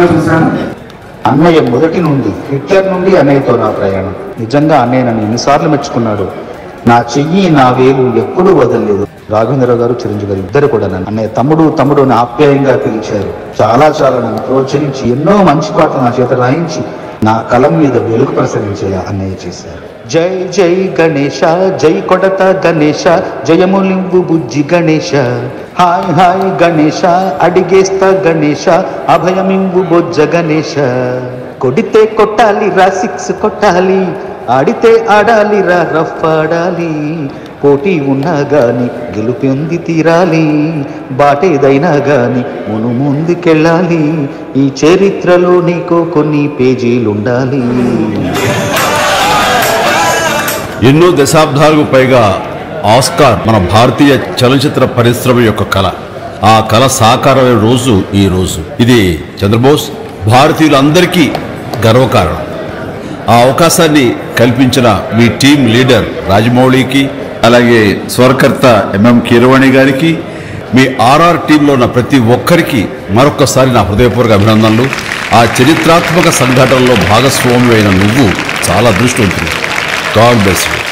సినిమాలో చూశాను. అన్నయ్య మొదటి నుండి హిట్లర్ నుండి అన్నయ్యతో నా ప్రయాణం. నిజంగా అన్నయ్య నన్ను ఎన్నిసార్లు మెచ్చుకున్నాడు. నా చెయ్యి నా వేలు ఎప్పుడూ వదలలేదు. రాఘవేంద్రరావు గారు, చిరంజీవి గారు ఇద్దరు కూడా నన్ను అన్నయ్య తమ్ముడు తమ్ముడు అని ఆప్యాయంగా పిలిచారు. చాలా నన్ను ప్రోత్సహించి ఎన్నో మంచి పాటలు నా చేత రాయించి నా కలం మీద వెలుగు ప్రసరించేలా అన్నయ్య చేశారు. జై జై గణేశ, జై కొడత గణేశ, జయములింబు బుజ్జి గణేశ, హాయ్ హాయ్ గణేశ, అడిగేస్తా గణేశ, అభయమింబు బొజ్జ గణేశ. కొడితే కొట్టాలి రా, సిక్స్ కొట్టాలి, ఆడితే ఆడాలి రా, రఫ్ ఆడాలి, పోటీ ఉన్నా గాని గెలుపొంది తీరాలి, బాటేదైనా గాని ముందుకెళ్ళాలి, ఈ చరిత్రలో నీకో కొన్ని పేజీలుండాలి. ఎన్నో దశాబ్దాలకు పైగా ఆస్కార్ మన భారతీయ చలనచిత్ర పరిశ్రమ యొక్క కళ. ఆ కళ సాకారమైన రోజు ఈ రోజు. ఇది చంద్రబోస్ భారతీయులందరికీ గర్వకారణం. ఆ అవకాశాన్ని కల్పించిన మీ టీం లీడర్ రాజమౌళికి, అలాగే స్వరకర్త ఎంఎం కీరవాణి గారికి, మీ ఆర్ఆర్ టీంలో ఉన్న ప్రతి ఒక్కరికి మరొక్కసారి నా హృదయపూర్వక అభినందనలు. ఆ చరిత్రాత్మక సంఘటనలో భాగస్వామి అయిన నువ్వు చాలా అదృష్టవంతుడు. God bless you.